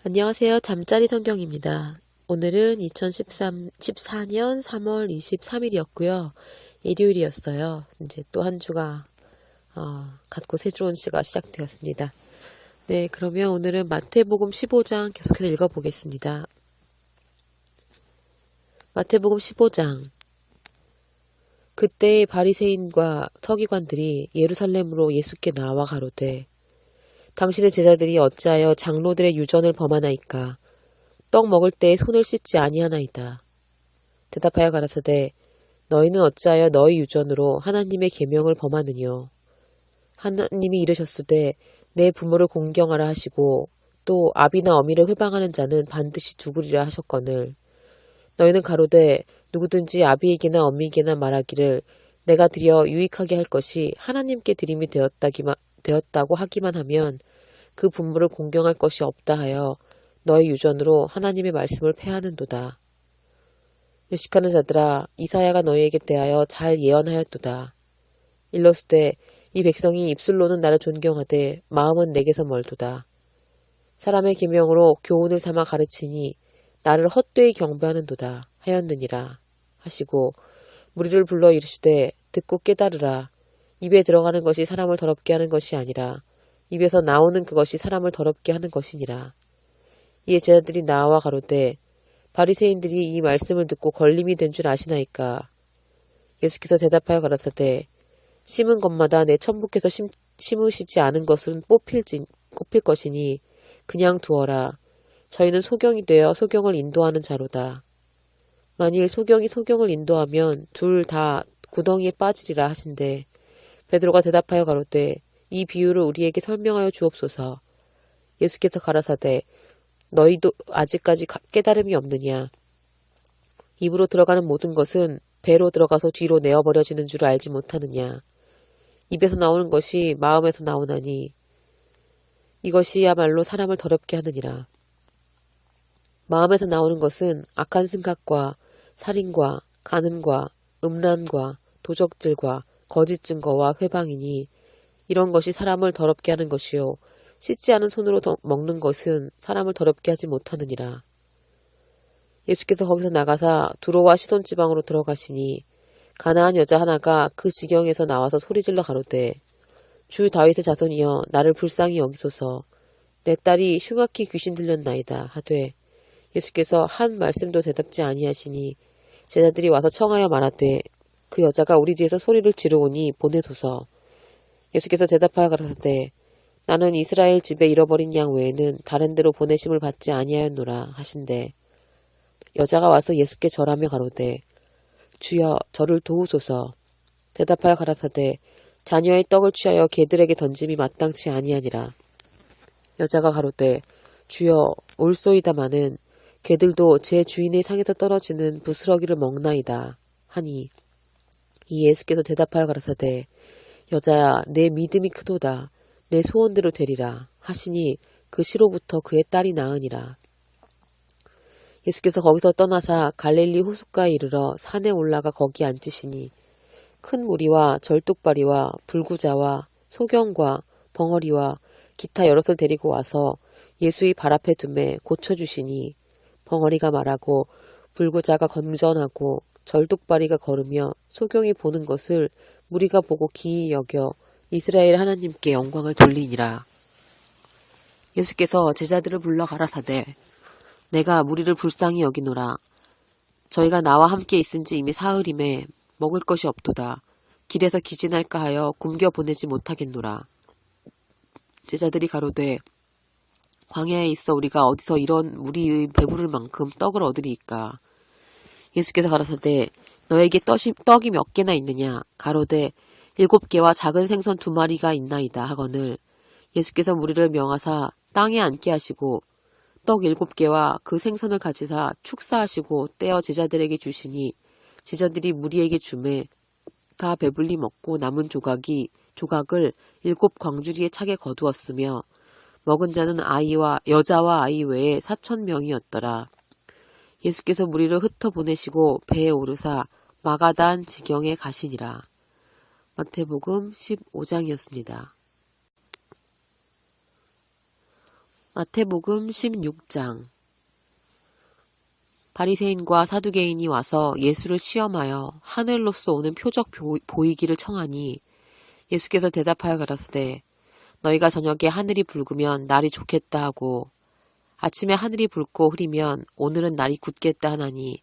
안녕하세요. 잠자리 성경입니다. 오늘은 2014년 3월 23일이었고요. 일요일이었어요. 이제 또 한 주가 갖고 새로운 시가 시작되었습니다. 네, 그러면 오늘은 마태복음 15장 계속해서 읽어보겠습니다. 마태복음 15장. 그때 바리새인과 서기관들이 예루살렘으로 예수께 나와 가로되 당신의 제자들이 어찌하여 장로들의 유전을 범하나이까? 떡 먹을 때에 손을 씻지 아니하나이다. 대답하여 가라사대 너희는 어찌하여 너희 유전으로 하나님의 계명을 범하느뇨? 하나님이 이르셨으되 내 부모를 공경하라 하시고 또 아비나 어미를 회방하는 자는 반드시 죽으리라 하셨거늘 너희는 가로되 누구든지 아비에게나 어미에게나 말하기를 내가 드려 유익하게 할 것이 하나님께 드림이 되었다고 하기만 하면 그 부모를 공경할 것이 없다 하여 너의 유전으로 하나님의 말씀을 폐하는도다. 유식하는 자들아 이사야가 너희에게 대하여 잘 예언하였도다. 일러스되 이 백성이 입술로는 나를 존경하되 마음은 내게서 멀도다. 사람의 계명으로 교훈을 삼아 가르치니 나를 헛되이 경배하는도다 하였느니라 하시고 무리를 불러 이르시되 듣고 깨달으라. 입에 들어가는 것이 사람을 더럽게 하는 것이 아니라 입에서 나오는 그것이 사람을 더럽게 하는 것이니라. 이에 제자들이 나와 가로되 바리새인들이 이 말씀을 듣고 걸림이 된 줄 아시나이까? 예수께서 대답하여 가라사대 심은 것마다 내 천부께서 심으시지 않은 것은 뽑힐 것이니 그냥 두어라. 저희는 소경이 되어 소경을 인도하는 자로다. 만일 소경이 소경을 인도하면 둘 다 구덩이에 빠지리라 하신대. 베드로가 대답하여 가로되 이 비유를 우리에게 설명하여 주옵소서. 예수께서 가라사대 너희도 아직까지 깨달음이 없느냐. 입으로 들어가는 모든 것은 배로 들어가서 뒤로 내어버려지는 줄 알지 못하느냐. 입에서 나오는 것이 마음에서 나오나니 이것이야말로 사람을 더럽게 하느니라. 마음에서 나오는 것은 악한 생각과 살인과 간음과 음란과 도적질과 거짓 증거와 회방이니 이런 것이 사람을 더럽게 하는 것이요 씻지 않은 손으로 먹는 것은 사람을 더럽게 하지 못하느니라. 예수께서 거기서 나가사 두로와 시돈 지방으로 들어가시니 가나안 여자 하나가 그 지경에서 나와서 소리질러 가로되 주 다윗의 자손이여 나를 불쌍히 여기소서. 내 딸이 흉악히 귀신 들렸나이다 하되 예수께서 한 말씀도 대답지 아니하시니 제자들이 와서 청하여 말하되 그 여자가 우리 뒤에서 소리를 지르오니 보내소서. 예수께서 대답하여 가라사대 나는 이스라엘 집에 잃어버린 양 외에는 다른 데로 보내심을 받지 아니하였노라 하신대. 여자가 와서 예수께 절하며 가로되 주여 저를 도우소서. 대답하여 가라사대 자녀의 떡을 취하여 개들에게 던짐이 마땅치 아니하니라. 여자가 가로되 주여 올소이다마는 개들도 제 주인의 상에서 떨어지는 부스러기를 먹나이다 하니 이 예수께서 대답하여 가라사대 여자야 내 믿음이 크도다. 내 소원대로 되리라 하시니 그 시로부터 그의 딸이 나으니라. 예수께서 거기서 떠나사 갈릴리 호숫가에 이르러 산에 올라가 거기 앉으시니 큰 무리와 절뚝발이와 불구자와 소경과 벙어리와 기타 여럿을 데리고 와서 예수의 발 앞에 두매 고쳐주시니 벙어리가 말하고 불구자가 건전하고 절뚝발이가 걸으며 소경이 보는 것을 무리가 보고 기이 여겨 이스라엘 하나님께 영광을 돌리니라. 예수께서 제자들을 불러 가라사대 내가 무리를 불쌍히 여기노라. 저희가 나와 함께 있은지 이미 사흘임에 먹을 것이 없도다. 길에서 기진할까 하여 굶겨 보내지 못하겠노라. 제자들이 가로되 광야에 있어 우리가 어디서 이런 무리의 배부를 만큼 떡을 얻으리이까. 예수께서 가라사대 너에게 떡이 몇 개나 있느냐. 가로되 7개와 작은 생선 2마리가 있나이다 하거늘 예수께서 무리를 명하사 땅에 앉게 하시고 떡 7개와 그 생선을 가지사 축사하시고 떼어 제자들에게 주시니 제자들이 무리에게 주매 다 배불리 먹고 남은 조각을 7 광주리에 차게 거두었으며 먹은 자는 여자와 아이 외에 4,000명이었더라. 예수께서 무리를 흩어 보내시고 배에 오르사 마가단 지경에 가시니라. 마태복음 15장이었습니다. 마태복음 16장. 바리새인과 사두개인이 와서 예수를 시험하여 하늘로서 오는 표적 보이기를 청하니 예수께서 대답하여 가라사대 너희가 저녁에 하늘이 붉으면 날이 좋겠다 하고 아침에 하늘이 붉고 흐리면 오늘은 날이 굳겠다 하나니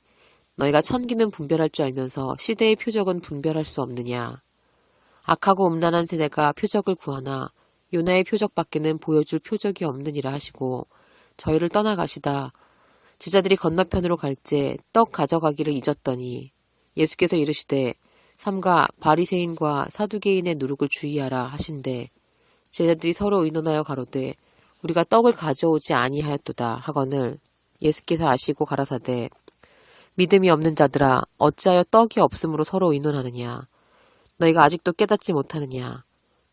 너희가 천기는 분별할 줄 알면서 시대의 표적은 분별할 수 없느냐. 악하고 음란한 세대가 표적을 구하나 요나의 표적밖에는 보여줄 표적이 없느니라 하시고 저희를 떠나가시다. 제자들이 건너편으로 갈제 떡 가져가기를 잊었더니 예수께서 이르시되 삼가 바리새인과 사두개인의 누룩을 주의하라 하신대 제자들이 서로 의논하여 가로되 우리가 떡을 가져오지 아니하였도다 하거늘 예수께서 아시고 가라사대 믿음이 없는 자들아 어찌하여 떡이 없으므로 서로 의논하느냐. 너희가 아직도 깨닫지 못하느냐.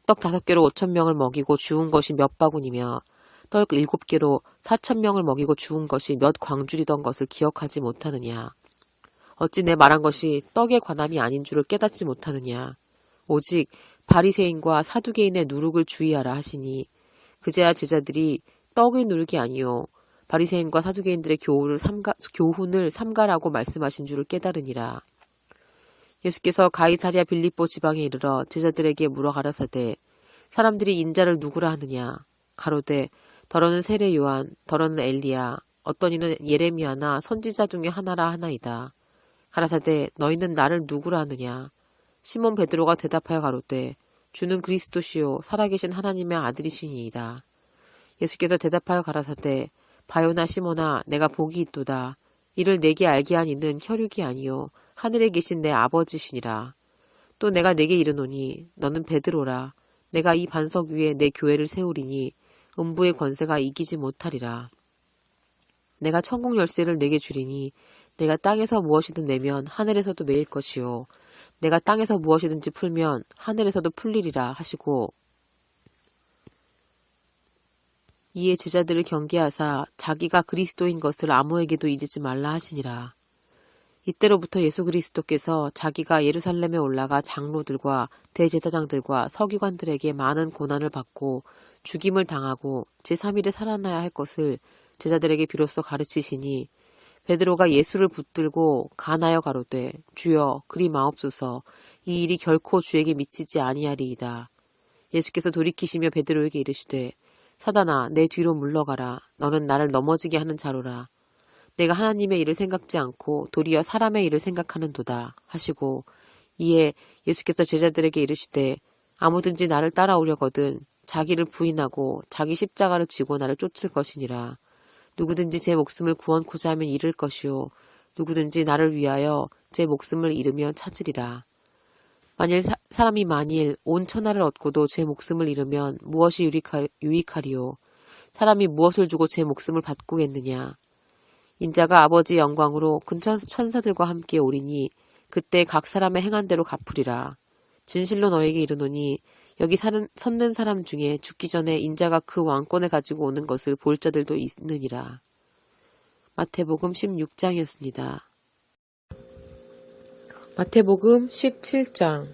떡 5개로 5,000명을 먹이고 주운 것이 몇 바구니며 떡 7개로 4,000명을 먹이고 주운 것이 몇 광줄이던 것을 기억하지 못하느냐. 어찌 내 말한 것이 떡에 관함이 아닌 줄을 깨닫지 못하느냐. 오직 바리새인과 사두개인의 누룩을 주의하라 하시니 그제야 제자들이 떡의 누룩이 아니요 바리새인과 사두개인들의 교훈을 삼가라고 말씀하신 줄을 깨달으니라. 예수께서 가이사랴 빌립보 지방에 이르러 제자들에게 물어 가라사대 사람들이 인자를 누구라 하느냐. 가로되 더러는 세례 요한 더러는 엘리야 어떤 이는 예레미야나 선지자 중에 하나라 하나이다. 가라사대 너희는 나를 누구라 하느냐. 시몬 베드로가 대답하여 가로되 주는 그리스도시요 살아계신 하나님의 아들이시니이다. 예수께서 대답하여 가라사대 바요나 시몬아 내가 복이 있도다. 이를 내게 알게 한 이는 혈육이 아니요 하늘에 계신 내 아버지시니라. 또 내가 내게 이르노니 너는 베드로라. 내가 이 반석 위에 내 교회를 세우리니 음부의 권세가 이기지 못하리라. 내가 천국 열쇠를 내게 주리니 내가 땅에서 무엇이든 내면 하늘에서도 매일 것이요 내가 땅에서 무엇이든지 풀면 하늘에서도 풀리리라 하시고 이에 제자들을 경계하사 자기가 그리스도인 것을 아무에게도 이르지 말라 하시니라. 이때로부터 예수 그리스도께서 자기가 예루살렘에 올라가 장로들과 대제사장들과 서기관들에게 많은 고난을 받고 죽임을 당하고 제3일에 살아나야 할 것을 제자들에게 비로소 가르치시니 베드로가 예수를 붙들고 간하여 가로되 주여 그리 마옵소서 이 일이 결코 주에게 미치지 아니하리이다. 예수께서 돌이키시며 베드로에게 이르시되 사단아 내 뒤로 물러가라. 너는 나를 넘어지게 하는 자로라. 내가 하나님의 일을 생각지 않고 도리어 사람의 일을 생각하는도다 하시고 이에 예수께서 제자들에게 이르시되 아무든지 나를 따라오려거든 자기를 부인하고 자기 십자가를 지고 나를 쫓을 것이니라. 누구든지 제 목숨을 구원코자 하면 잃을 것이요 누구든지 나를 위하여 제 목숨을 잃으면 찾으리라. 만일 사람이 온 천하를 얻고도 제 목숨을 잃으면 무엇이 유익하리요. 사람이 무엇을 주고 제 목숨을 바꾸겠느냐. 인자가 아버지의 영광으로 큰 천사들과 함께 오리니 그때 각 사람의 행한 대로 갚으리라. 진실로 너에게 이르노니 여기 섰는 사람 중에 죽기 전에 인자가 그 왕권을 가지고 오는 것을 볼 자들도 있느니라. 마태복음 16장이었습니다. 마태복음 17장.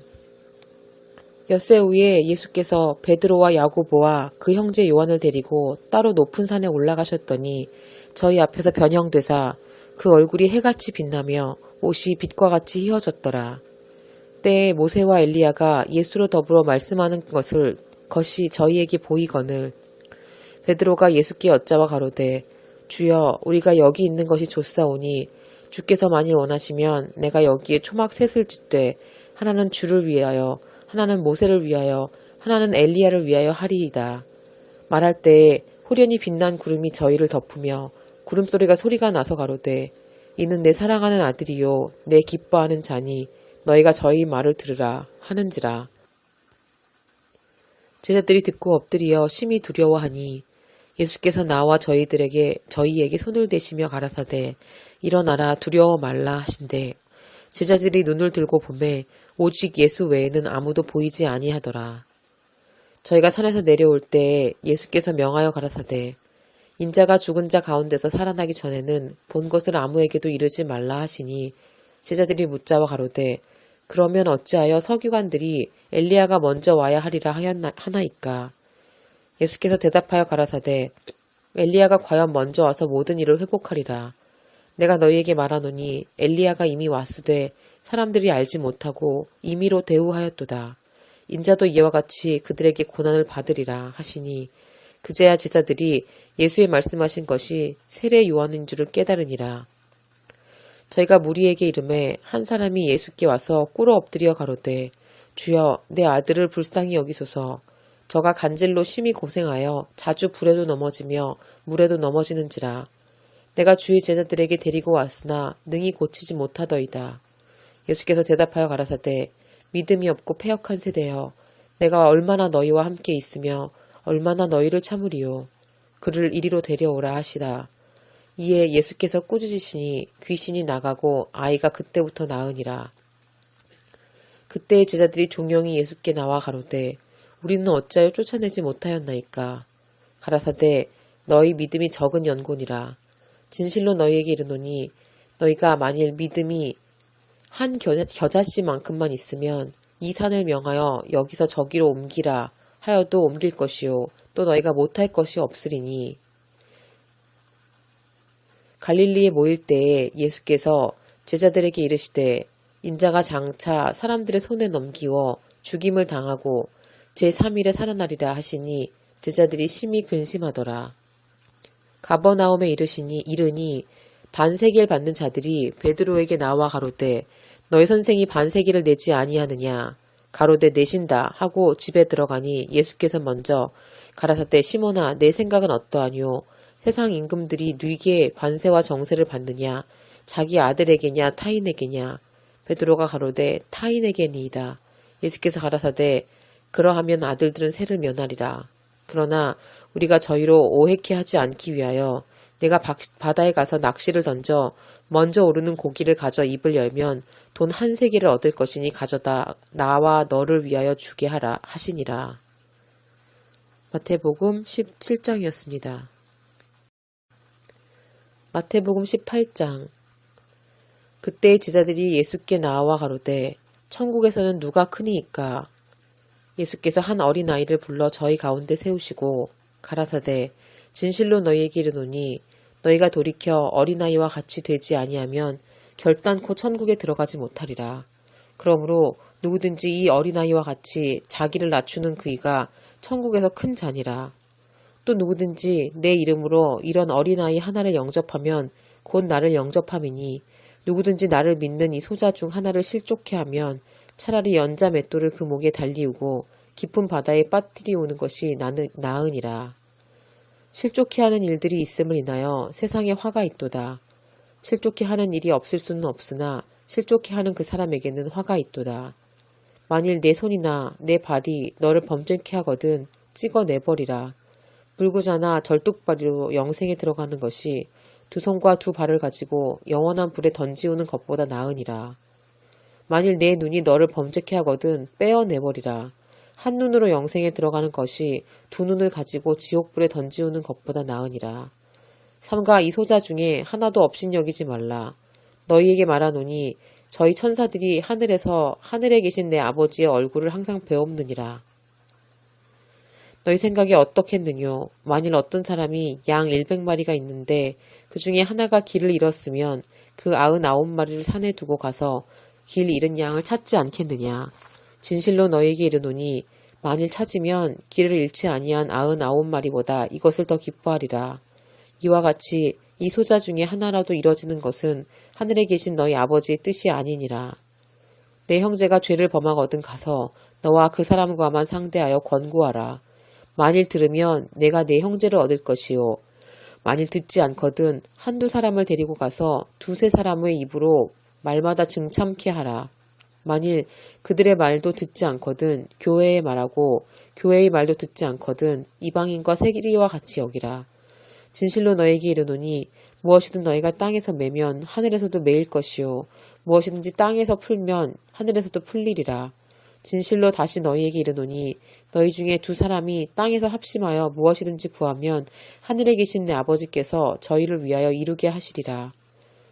엿새 후에 예수께서 베드로와 야고보와 그 형제 요한을 데리고 따로 높은 산에 올라가셨더니 저희 앞에서 변형되사 그 얼굴이 해같이 빛나며 옷이 빛과 같이 휘어졌더라. 때에 모세와 엘리야가 예수로 더불어 말씀하는 것이 저희에게 보이거늘 베드로가 예수께 여짜와 가로되 주여 우리가 여기 있는 것이 좋사오니 주께서 만일 원하시면 내가 여기에 초막 셋을 짓되 하나는 주를 위하여 하나는 모세를 위하여 하나는 엘리야를 위하여 하리이다. 말할 때에 호련히 빛난 구름이 저희를 덮으며 소리가 나서 가로되 이는 내 사랑하는 아들이요 내 기뻐하는 자니 너희가 저희 말을 들으라 하는지라. 제자들이 듣고 엎드리어 심히 두려워하니 예수께서 나와 저희에게 손을 대시며 가라사대 일어나라 두려워 말라 하신대 제자들이 눈을 들고 보매 오직 예수 외에는 아무도 보이지 아니하더라. 저희가 산에서 내려올 때에 예수께서 명하여 가라사대 인자가 죽은 자 가운데서 살아나기 전에는 본 것을 아무에게도 이르지 말라 하시니 제자들이 묻자와 가로되 그러면 어찌하여 서기관들이 엘리야가 먼저 와야 하리라 하나이까. 예수께서 대답하여 가라사대 엘리야가 과연 먼저 와서 모든 일을 회복하리라. 내가 너희에게 말하노니 엘리야가 이미 왔으되 사람들이 알지 못하고 임의로 대우하였도다. 인자도 이와 같이 그들에게 고난을 받으리라 하시니 그제야 제자들이 예수의 말씀하신 것이 세례 요한인 줄을 깨달으니라. 저희가 무리에게 이르매 한 사람이 예수께 와서 꿇어 엎드려 가로되 주여 내 아들을 불쌍히 여기소서. 저가 간질로 심히 고생하여 자주 불에도 넘어지며 물에도 넘어지는지라. 내가 주의 제자들에게 데리고 왔으나 능히 고치지 못하더이다. 예수께서 대답하여 가라사대 믿음이 없고 패역한 세대여 내가 얼마나 너희와 함께 있으며 얼마나 너희를 참으리요. 그를 이리로 데려오라 하시다. 이에 예수께서 꾸짖으시니 귀신이 나가고 아이가 그때부터 나으니라. 그때 제자들이 종영이 예수께 나와 가로되 우리는 어찌하여 쫓아내지 못하였나이까. 가라사대 너희 믿음이 적은 연고니라. 진실로 너희에게 이르노니 너희가 만일 믿음이 한 겨자씨만큼만 있으면 이 산을 명하여 여기서 저기로 옮기라 하여도 옮길 것이요 또 너희가 못할 것이 없으리니. 갈릴리에 모일 때에 예수께서 제자들에게 이르시되 인자가 장차 사람들의 손에 넘기워 죽임을 당하고 제3일에 살아나리라 하시니 제자들이 심히 근심하더라. 가버나움에 이르니 반세겔 받는 자들이 베드로에게 나와 가로되 너희 선생이 반세겔을 내지 아니하느냐. 가로되 내신다 하고 집에 들어가니 예수께서 먼저 가라사대 시몬아 내 생각은 어떠하뇨. 세상 임금들이 누이게 관세와 정세를 받느냐. 자기 아들에게냐 타인에게냐. 베드로가 가로되 타인에게니이다. 예수께서 가라사대 그러하면 아들들은 세를 면하리라. 그러나 우리가 저희로 오해케 하지 않기 위하여 내가 바다에 가서 낚시를 던져 먼저 오르는 고기를 가져 입을 열면 돈 한 세겔을 얻을 것이니 가져다 나와 너를 위하여 주게 하라 하시니라. 마태복음 17장이었습니다. 마태복음 18장. 그때 제자들이 예수께 나와 가로되 천국에서는 누가 크니이까. 예수께서 한 어린아이를 불러 저희 가운데 세우시고 가라사대 진실로 너희에게 이르노니 너희가 돌이켜 어린아이와 같이 되지 아니하면 결단코 천국에 들어가지 못하리라. 그러므로 누구든지 이 어린아이와 같이 자기를 낮추는 그이가 천국에서 큰 자니라. 또 누구든지 내 이름으로 이런 어린아이 하나를 영접하면 곧 나를 영접함이니 누구든지 나를 믿는 이 소자 중 하나를 실족해 하면 차라리 연자 맷돌을 그 목에 달리우고 깊은 바다에 빠뜨리우는 것이 나으니라. 실족해 하는 일들이 있음을 인하여 세상에 화가 있도다. 실족해 하는 일이 없을 수는 없으나 실족해 하는 그 사람에게는 화가 있도다. 만일 내 손이나 내 발이 너를 범죄케 하거든 찍어내버리라. 물구자나 절뚝발이로 영생에 들어가는 것이 두 손과 두 발을 가지고 영원한 불에 던지우는 것보다 나으니라. 만일 내 눈이 너를 범죄케 하거든 빼어내버리라. 한 눈으로 영생에 들어가는 것이 두 눈을 가지고 지옥불에 던지우는 것보다 나으니라. 삼가 이 소자 중에 하나도 업신여기지 말라. 너희에게 말하노니 저희 천사들이 하늘에서 하늘에 계신 내 아버지의 얼굴을 항상 배옵느니라. 너희 생각이 어떻겠느뇨. 만일 어떤 사람이 양 100마리가 있는데 그 중에 하나가 길을 잃었으면 그 99마리를 산에 두고 가서 길 잃은 양을 찾지 않겠느냐. 진실로 너희에게 이르노니 만일 찾으면 길을 잃지 아니한 99마리보다 이것을 더 기뻐하리라. 이와 같이 이 소자 중에 하나라도 이뤄지는 것은 하늘에 계신 너희 아버지의 뜻이 아니니라. 내 형제가 죄를 범하거든 가서 너와 그 사람과만 상대하여 권고하라. 만일 들으면 내가 내 형제를 얻을 것이요. 만일 듣지 않거든 한두 사람을 데리고 가서 두세 사람의 입으로 말마다 증참케 하라. 만일 그들의 말도 듣지 않거든 교회의 말하고 교회의 말도 듣지 않거든 이방인과 세리와 같이 여기라. 진실로 너에게 이르노니 무엇이든 너희가 땅에서 매면 하늘에서도 매일 것이요 무엇이든지 땅에서 풀면 하늘에서도 풀리리라. 진실로 다시 너희에게 이르노니 너희 중에 두 사람이 땅에서 합심하여 무엇이든지 구하면 하늘에 계신 내 아버지께서 저희를 위하여 이루게 하시리라.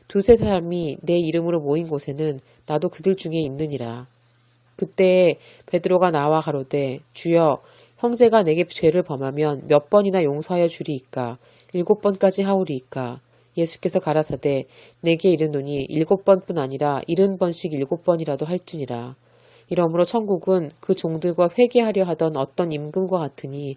두세 사람이 내 이름으로 모인 곳에는 나도 그들 중에 있느니라. 그때에 베드로가 나와 가로되 주여 형제가 내게 죄를 범하면 몇 번이나 용서하여 주리이까. 7번까지 하오리이까. 예수께서 가라사대 내게 이르노니 7번뿐 아니라 70번씩 7번이라도 할지니라. 이러므로 천국은 그 종들과 회개하려 하던 어떤 임금과 같으니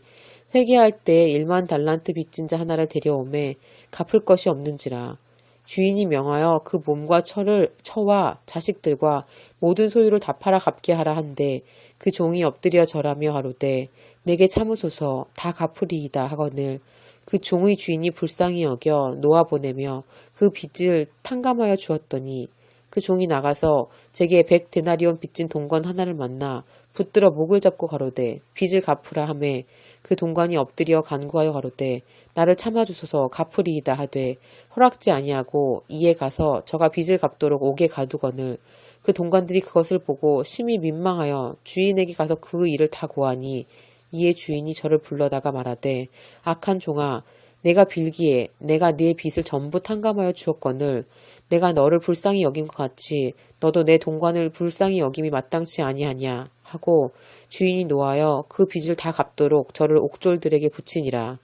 회개할 때에 1만 달란트 빚진 자 하나를 데려오매 갚을 것이 없는지라. 주인이 명하여 그 몸과 처와 자식들과 모든 소유를 다 팔아 갚게 하라 한데 그 종이 엎드려 절하며 하로되 내게 참으소서 다 갚으리이다 하거늘 그 종의 주인이 불쌍히 여겨 놓아보내며 그 빚을 탕감하여 주었더니 그 종이 나가서 제게 100데나리온 빚진 동관 하나를 만나 붙들어 목을 잡고 가로되 빚을 갚으라 하매 그 동관이 엎드려 간구하여 가로되 나를 참아주소서 갚으리이다 하되 허락지 아니하고 이에 가서 저가 빚을 갚도록 옥에 가두거늘 그 동관들이 그것을 보고 심히 민망하여 주인에게 가서 그 일을 다 고하니 이에 주인이 저를 불러다가 말하되 악한 종아 내가 빌기에 내가 네 빚을 전부 탕감하여 주었거늘 내가 너를 불쌍히 여긴 것 같이 너도 내 동관을 불쌍히 여김이 마땅치 아니하냐 하고 주인이 노하여 그 빚을 다 갚도록 저를 옥졸들에게 붙이니라.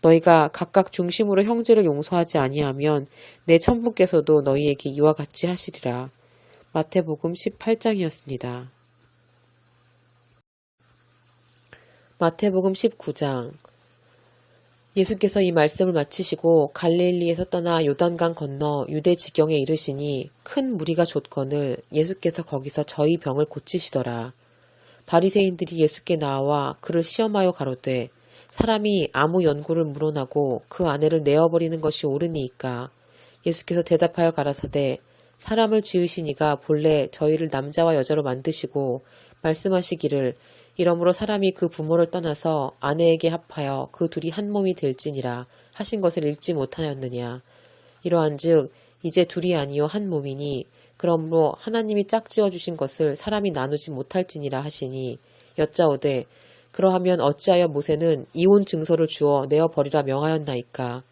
너희가 각각 중심으로 형제를 용서하지 아니하면 내 천부께서도 너희에게 이와 같이 하시리라. 마태복음 18장이었습니다. 마태복음 19장. 예수께서 이 말씀을 마치시고 갈릴리에서 떠나 요단강 건너 유대 지경에 이르시니 큰 무리가 좇거늘 예수께서 거기서 저희 병을 고치시더라. 바리새인들이 예수께 나와 그를 시험하여 가로되 사람이 아무 연고를 물어나고 그 아내를 내어버리는 것이 옳으니이까. 예수께서 대답하여 가라사대 사람을 지으시니가 본래 저희를 남자와 여자로 만드시고 말씀하시기를 이러므로 사람이 그 부모를 떠나서 아내에게 합하여 그 둘이 한 몸이 될지니라 하신 것을 읽지 못하였느냐. 이러한즉 이제 둘이 아니요 한 몸이니 그러므로 하나님이 짝지어 주신 것을 사람이 나누지 못할지니라 하시니 여짜오되 그러하면 어찌하여 모세는 이혼 증서를 주어 내어버리라 명하였나이까.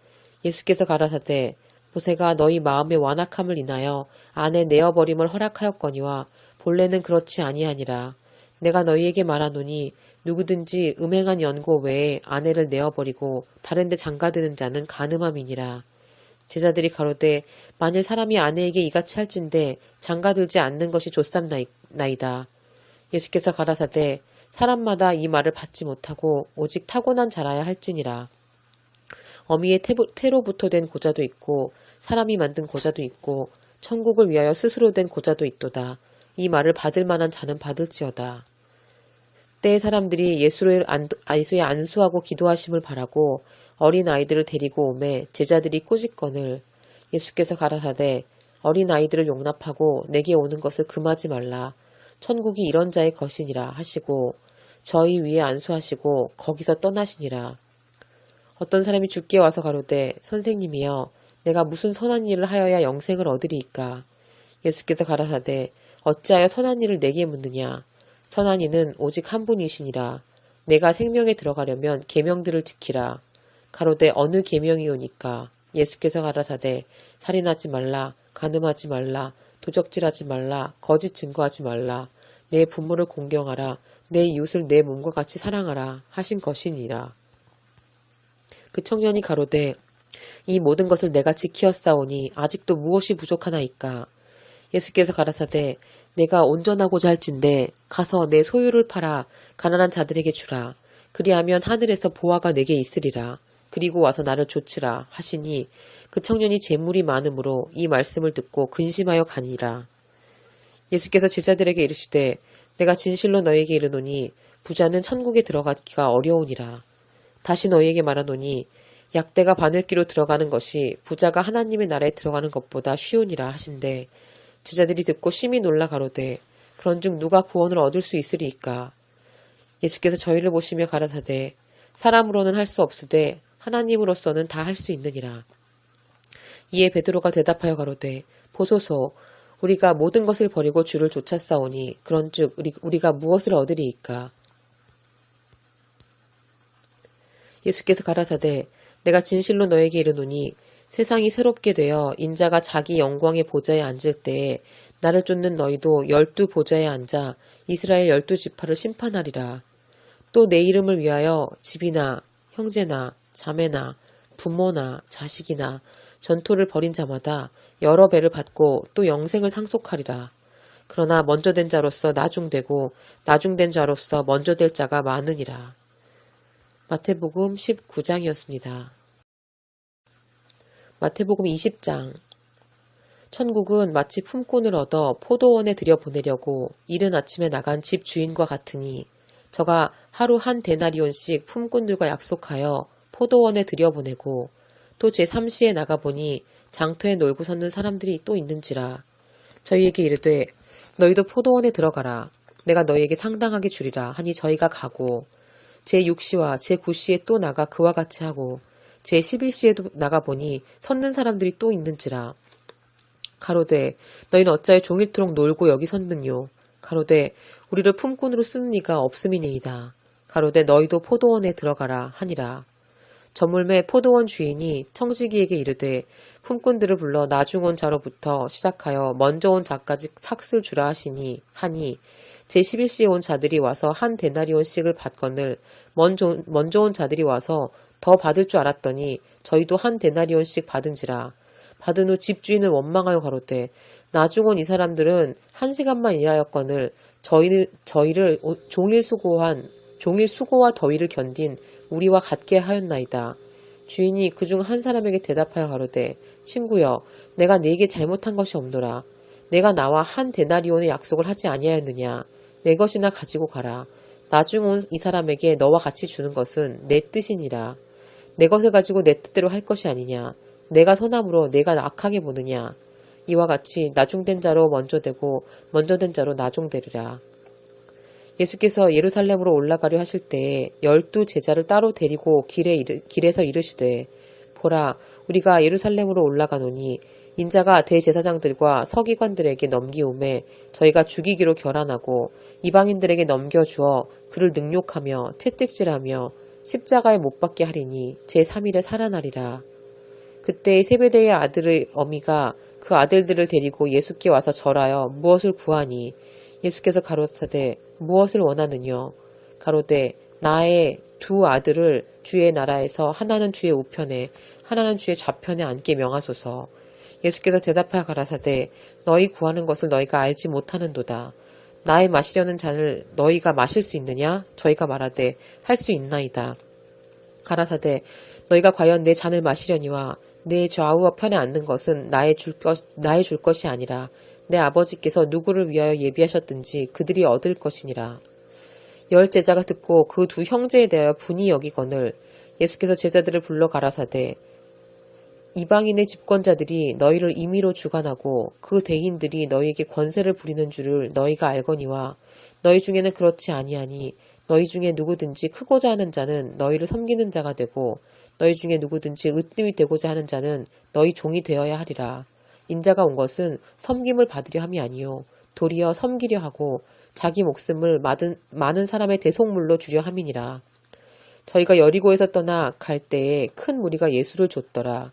예수께서 가라사대 모세가 너희 마음의 완악함을 인하여 아내 내어버림을 허락하였거니와 본래는 그렇지 아니하니라. 내가 너희에게 말하노니 누구든지 음행한 연고 외에 아내를 내어버리고 다른 데 장가드는 자는 간음함이니라. 제자들이 가로되 만일 사람이 아내에게 이같이 할진대 장가들지 않는 것이 좋삼나이다. 예수께서 가라사대 사람마다 이 말을 받지 못하고 오직 타고난 자라야 할지니라. 어미의 태로부터 된 고자도 있고 사람이 만든 고자도 있고 천국을 위하여 스스로 된 고자도 있도다. 이 말을 받을 만한 자는 받을지어다. 때에 사람들이 예수의 안수하고 기도하심을 바라고 어린 아이들을 데리고 오매 제자들이 꾸짖거늘 예수께서 가라사대 어린 아이들을 용납하고 내게 오는 것을 금하지 말라. 천국이 이런 자의 것이니라 하시고 저희 위에 안수하시고 거기서 떠나시니라. 어떤 사람이 주께 와서 가로되 선생님이여 내가 무슨 선한 일을 하여야 영생을 얻으리이까. 예수께서 가라사대 어찌하여 선한 일을 내게 묻느냐. 선한 이는 오직 한 분이시니라. 내가 생명에 들어가려면 계명들을 지키라. 가로되 어느 계명이오니까. 예수께서 가라사대 살인하지 말라, 간음하지 말라, 도적질하지 말라, 거짓 증거하지 말라, 내 부모를 공경하라, 내 이웃을 내 몸과 같이 사랑하라 하신 것이니라. 그 청년이 가로되 이 모든 것을 내가 지키었사오니 아직도 무엇이 부족하나이까. 예수께서 가라사대 내가 온전하고자 할진대 가서 내 소유를 팔아 가난한 자들에게 주라. 그리하면 하늘에서 보화가 내게 있으리라. 그리고 와서 나를 좇으라 하시니 그 청년이 재물이 많으므로 이 말씀을 듣고 근심하여 가니라. 예수께서 제자들에게 이르시되 내가 진실로 너희에게 이르노니 부자는 천국에 들어가기가 어려우니라. 다시 너희에게 말하노니 약대가 바늘기로 들어가는 것이 부자가 하나님의 나라에 들어가는 것보다 쉬우니라 하신대 제자들이 듣고 심히 놀라 가로되 그런즉 누가 구원을 얻을 수 있으리이까. 예수께서 저희를 보시며 가라사대 사람으로는 할 수 없으되 하나님으로서는 다 할 수 있느니라. 이에 베드로가 대답하여 가로되 보소서 우리가 모든 것을 버리고 주를 쫓았사오니 그런즉 우리가 무엇을 얻으리이까. 예수께서 가라사대 내가 진실로 너에게 이르노니 세상이 새롭게 되어 인자가 자기 영광의 보좌에 앉을 때에 나를 쫓는 너희도 12 보좌에 앉아 이스라엘 12지파를 심판하리라. 또 내 이름을 위하여 집이나 형제나 자매나 부모나 자식이나 전토를 벌인 자마다 여러 배를 받고 또 영생을 상속하리라. 그러나 먼저 된 자로서 나중되고 나중된 자로서 먼저 될 자가 많으니라. 마태복음 19장이었습니다. 마태복음 20장. 천국은 마치 품꾼을 얻어 포도원에 들여보내려고 이른 아침에 나간 집 주인과 같으니 저가 하루 한 데나리온씩 품꾼들과 약속하여 포도원에 들여보내고 또 제3시에 나가보니 장터에 놀고 섰는 사람들이 또 있는지라. 저희에게 이르되 너희도 포도원에 들어가라. 내가 너희에게 상당하게 주리라 하니 저희가 가고 제6시와 제9시에 또 나가 그와 같이 하고 제11시에도 나가보니 섰는 사람들이 또 있는지라. 가로되 너희는 어찌하여 종일토록 놀고 여기 섰느뇨. 가로되 우리를 품꾼으로 쓰는 이가 없음이니이다. 가로되 너희도 포도원에 들어가라 하니라. 저물매 포도원 주인이 청지기에게 이르되 품꾼들을 불러 나중 온 자로부터 시작하여 먼저 온 자까지 삭슬 주라 하니 제11시에 온 자들이 와서 한 데나리온씩을 받거늘 먼저 온 자들이 와서 더 받을 줄 알았더니 저희도 한 데나리온씩 받은지라. 받은 후 집주인은 원망하여 가로되 나중 온 이 사람들은 1시간만 일하였거늘 저희를 종일 수고와 더위를 견딘 우리와 같게 하였나이다. 주인이 그중 한 사람에게 대답하여 가로되 친구여 내가 네게 잘못한 것이 없노라. 내가 나와 한 데나리온의 약속을 하지 아니하였느냐. 내 것이나 가지고 가라. 나중 온 이 사람에게 너와 같이 주는 것은 내 뜻이니라. 내 것을 가지고 내 뜻대로 할 것이 아니냐. 내가 선함으로 내가 악하게 보느냐. 이와 같이 나중된 자로 먼저 되고 먼저 된 자로 나중되리라. 예수께서 예루살렘으로 올라가려 하실 때에 12 제자를 따로 데리고 길에서 이르시되 보라 우리가 예루살렘으로 올라가노니 인자가 대제사장들과 서기관들에게 넘기오매 저희가 죽이기로 결안하고 이방인들에게 넘겨주어 그를 능욕하며 채찍질하며 십자가에 못 박게 하리니 제3일에 살아나리라. 그때 세베대의 아들의 어미가 그 아들들을 데리고 예수께 와서 절하여 무엇을 구하니 예수께서 가로사대 무엇을 원하느뇨. 가로되 나의 두 아들을 주의 나라에서 하나는 주의 우편에 하나는 주의 좌편에 앉게 명하소서. 예수께서 대답하여 가라사대 너희 구하는 것을 너희가 알지 못하는도다. 나의 마시려는 잔을 너희가 마실 수 있느냐? 저희가 말하되 할 수 있나이다. 가라사대 너희가 과연 내 잔을 마시려니와 내 좌우 편에 앉는 것은 나의 줄 것이 아니라 내 아버지께서 누구를 위하여 예비하셨든지 그들이 얻을 것이니라. 10 제자가 듣고 그 두 형제에 대하여 분이 여기거늘 예수께서 제자들을 불러 가라사대 이방인의 집권자들이 너희를 임의로 주관하고 그 대인들이 너희에게 권세를 부리는 줄을 너희가 알거니와 너희 중에는 그렇지 아니하니 너희 중에 누구든지 크고자 하는 자는 너희를 섬기는 자가 되고 너희 중에 누구든지 으뜸이 되고자 하는 자는 너희 종이 되어야 하리라. 인자가 온 것은 섬김을 받으려 함이 아니요 도리어 섬기려 하고 자기 목숨을 많은 사람의 대속물로 주려 함이니라. 저희가 여리고에서 떠나 갈 때에 큰 무리가 예수를 좇더라.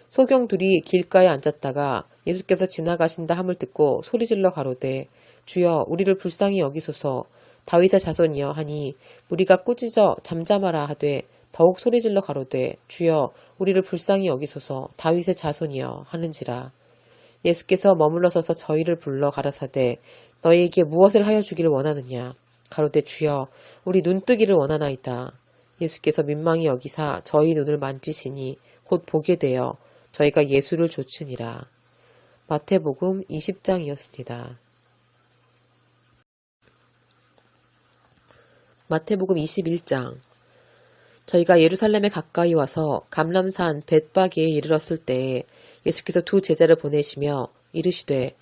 소경 둘이 길가에 앉았다가 예수께서 지나가신다 함을 듣고 소리질러 가로되 주여 우리를 불쌍히 여기소서. 다윗의 자손이여 하니 무리가 꾸짖어 잠잠하라 하되 더욱 소리질러 가로되 주여 우리를 불쌍히 여기소서. 다윗의 자손이여 하는지라. 예수께서 머물러 서서 저희를 불러 가라사대 너희에게 무엇을 하여 주기를 원하느냐. 가로되 주여 우리 눈뜨기를 원하나이다. 예수께서 민망히 여기사 저희 눈을 만지시니 곧 보게 되어 저희가 예수를 좇으니라. 마태복음 20장이었습니다. 마태복음 21장. 저희가 예루살렘에 가까이 와서 감람산 벳바게에 이르렀을 때에 예수께서 두 제자를 보내시며 이르시되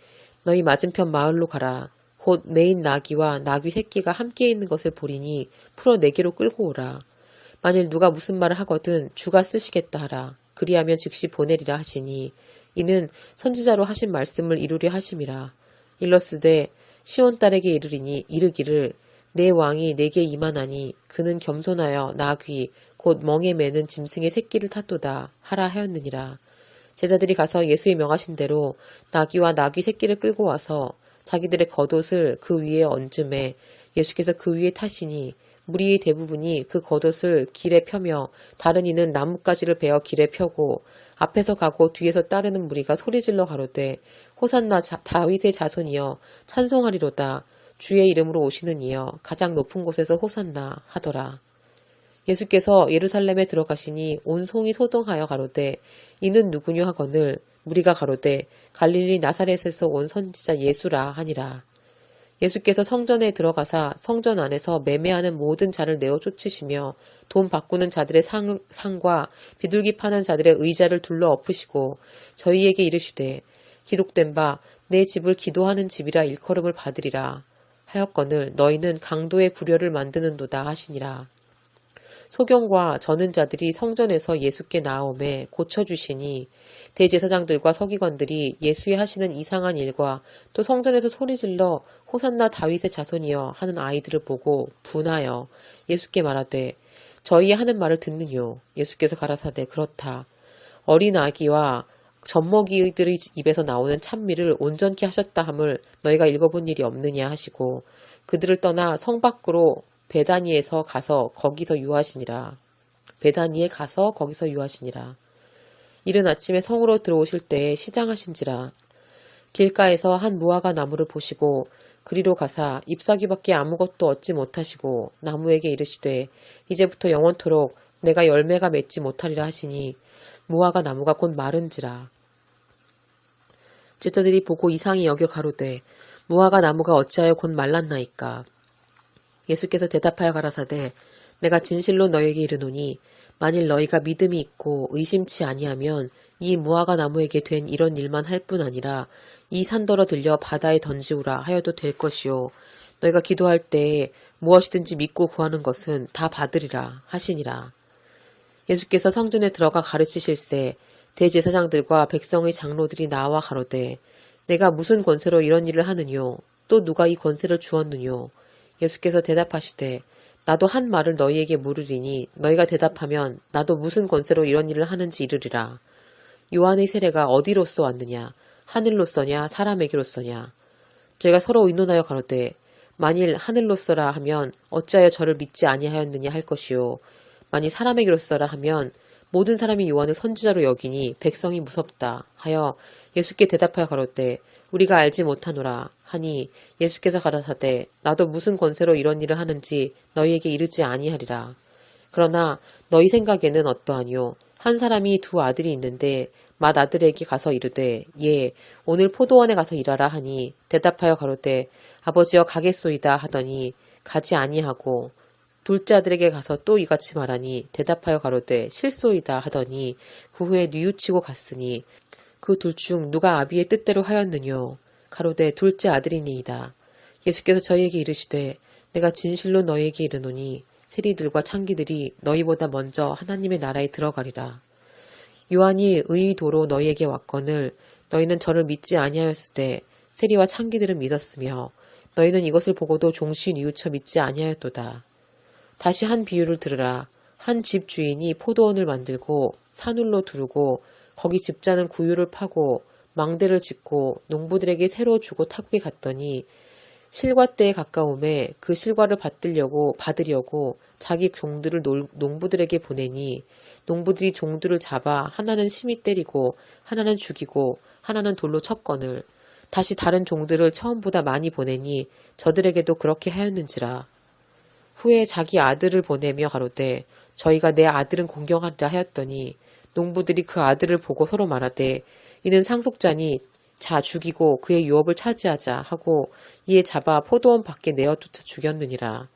너희 맞은편 마을로 가라. 곧 매인 나귀와 나귀 새끼가 함께 있는 것을 보리니 풀어 내게로 끌고 오라. 만일 누가 무슨 말을 하거든 주가 쓰시겠다 하라. 그리하면 즉시 보내리라 하시니 이는 선지자로 하신 말씀을 이루려 하심이라. 일러스되 시온 딸에게 이르기를 내 왕이 내게 임하나니 그는 겸손하여 나귀 곧 멍에 매는 짐승의 새끼를 탔도다 하라 하였느니라. 제자들이 가서 예수의 명하신 대로 나귀와 나귀 새끼를 끌고 와서 자기들의 겉옷을 그 위에 얹음에 예수께서 그 위에 타시니 무리의 대부분이 그 겉옷을 길에 펴며 다른 이는 나뭇가지를 베어 길에 펴고 앞에서 가고 뒤에서 따르는 무리가 소리질러 가로되 호산나 다윗의 자손이여 찬송하리로다. 주의 이름으로 오시는 이여 가장 높은 곳에서 호산나 하더라. 예수께서 예루살렘에 들어가시니 온 성이 소동하여 가로되 이는 누구뇨 하거늘 무리가 가로되 갈릴리 나사렛에서 온 선지자 예수라 하니라. 예수께서 성전에 들어가사 성전 안에서 매매하는 모든 자를 내어 쫓으시며 돈 바꾸는 자들의 상과 비둘기 파는 자들의 의자를 둘러 엎으시고 저희에게 이르시되 기록된 바 내 집을 기도하는 집이라 일컬음을 받으리라 하였거늘 너희는 강도의 구려를 만드는도다 하시니라. 소경과 저는 자들이 성전에서 예수께 나아오매 고쳐주시니 대제사장들과 서기관들이 예수의 하시는 이상한 일과 또 성전에서 소리질러 호산나 다윗의 자손이여 하는 아이들을 보고 분하여 예수께 말하되 저희의 하는 말을 듣느뇨. 예수께서 가라사대 그렇다. 어린 아기와 젖먹이들의 입에서 나오는 찬미를 온전케 하셨다 함을 너희가 읽어본 일이 없느냐 하시고 그들을 떠나 성 밖으로 베다니에서 가서 거기서 유하시니라. 베다니에 가서 거기서 유하시니라. 이른 아침에 성으로 들어오실 때에 시장하신지라. 길가에서 한 무화과 나무를 보시고 그리로 가사 잎사귀밖에 아무것도 얻지 못하시고 나무에게 이르시되 이제부터 영원토록 내가 열매가 맺지 못하리라 하시니 무화과 나무가 곧 마른지라. 제자들이 보고 이상히 여겨 가로되 무화과 나무가 어찌하여 곧 말랐나이까. 예수께서 대답하여 가라사대 내가 진실로 너희에게 이르노니 만일 너희가 믿음이 있고 의심치 아니하면 이 무화과 나무에게 된 이런 일만 할 뿐 아니라 이 산더러 들려 바다에 던지우라 하여도 될 것이요 너희가 기도할 때에 무엇이든지 믿고 구하는 것은 다 받으리라 하시니라. 예수께서 성전에 들어가 가르치실세 대제사장들과 백성의 장로들이 나와 가로되 내가 무슨 권세로 이런 일을 하느뇨 또 누가 이 권세를 주었느뇨. 예수께서 대답하시되 나도 한 말을 너희에게 물으리니 너희가 대답하면 나도 무슨 권세로 이런 일을 하는지 이르리라. 요한의 세례가 어디로서 왔느냐 하늘로서냐 사람에게로서냐. 저희가 서로 의논하여 가로되 만일 하늘로서라 하면 어찌하여 저를 믿지 아니하였느냐 할 것이요 만일 사람에게로서라 하면 모든 사람이 요한을 선지자로 여기니 백성이 무섭다 하여 예수께 대답하여 가로되 우리가 알지 못하노라 하니 예수께서 가라사대 나도 무슨 권세로 이런 일을 하는지 너희에게 이르지 아니하리라. 그러나 너희 생각에는 어떠하뇨. 한 사람이 두 아들이 있는데 맏아들에게 가서 이르되 예 오늘 포도원에 가서 일하라 하니 대답하여 가로되 아버지여 가겠소이다 하더니 가지 아니하고 둘째 아들에게 가서 또 이같이 말하니 대답하여 가로되 실소이다 하더니 그 후에 뉘우치고 갔으니 그 둘 중 누가 아비의 뜻대로 하였느뇨. 가로되 둘째 아들이니이다. 예수께서 저희에게 이르시되 내가 진실로 너희에게 이르노니 세리들과 창기들이 너희보다 먼저 하나님의 나라에 들어가리라. 요한이 의도로 너희에게 왔거늘 너희는 저를 믿지 아니하였으되 세리와 창기들은 믿었으며 너희는 이것을 보고도 종시 뉘우쳐 믿지 아니하였도다. 다시 한 비유를 들으라. 한 집 주인이 포도원을 만들고 산울로 두르고 거기 집자는 구유를 파고 망대를 짓고 농부들에게 새로 주고 타국에 갔더니 실과 때에 가까움에 그 실과를 받으려고 자기 종들을 농부들에게 보내니 농부들이 종들을 잡아 하나는 심히 때리고 하나는 죽이고 하나는 돌로 쳤거늘 다시 다른 종들을 처음보다 많이 보내니 저들에게도 그렇게 하였는지라. 후에 자기 아들을 보내며 가로되 저희가 내 아들은 공경하리라 하였더니 농부들이 그 아들을 보고 서로 말하되 이는 상속자니 자 죽이고 그의 유업을 차지하자 하고 이에 잡아 포도원 밖에 내어 쫓아 죽였느니라.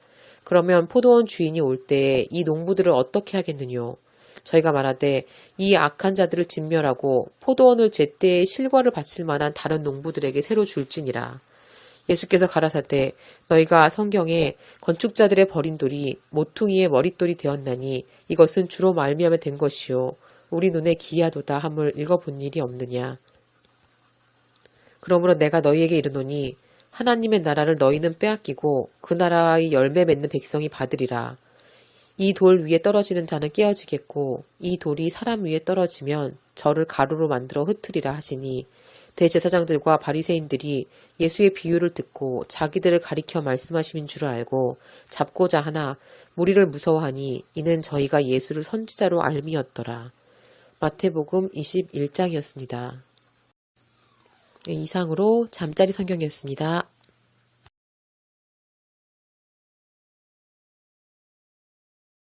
그러면 포도원 주인이 올 때에 이 농부들을 어떻게 하겠느뇨. 저희가 말하되 이 악한 자들을 진멸하고 포도원을 제때에 실과를 바칠 만한 다른 농부들에게 새로 줄지니라. 예수께서 가라사대 너희가 성경에 건축자들의 버린 돌이 모퉁이의 머릿돌이 되었나니 이것은 주로 말미암아 된 것이요 우리 눈에 기이하도다 함을 읽어본 일이 없느냐. 그러므로 내가 너희에게 이르노니 하나님의 나라를 너희는 빼앗기고 그 나라의 열매 맺는 백성이 받으리라. 이 돌 위에 떨어지는 자는 깨어지겠고 이 돌이 사람 위에 떨어지면 저를 가루로 만들어 흩으리라 하시니 대제사장들과 바리새인들이 예수의 비유를 듣고 자기들을 가리켜 말씀하심인 줄 알고 잡고자 하나 무리를 무서워하니 이는 저희가 예수를 선지자로 알미었더라. 마태복음 21장이었습니다. 이상으로 잠자리 성경이었습니다.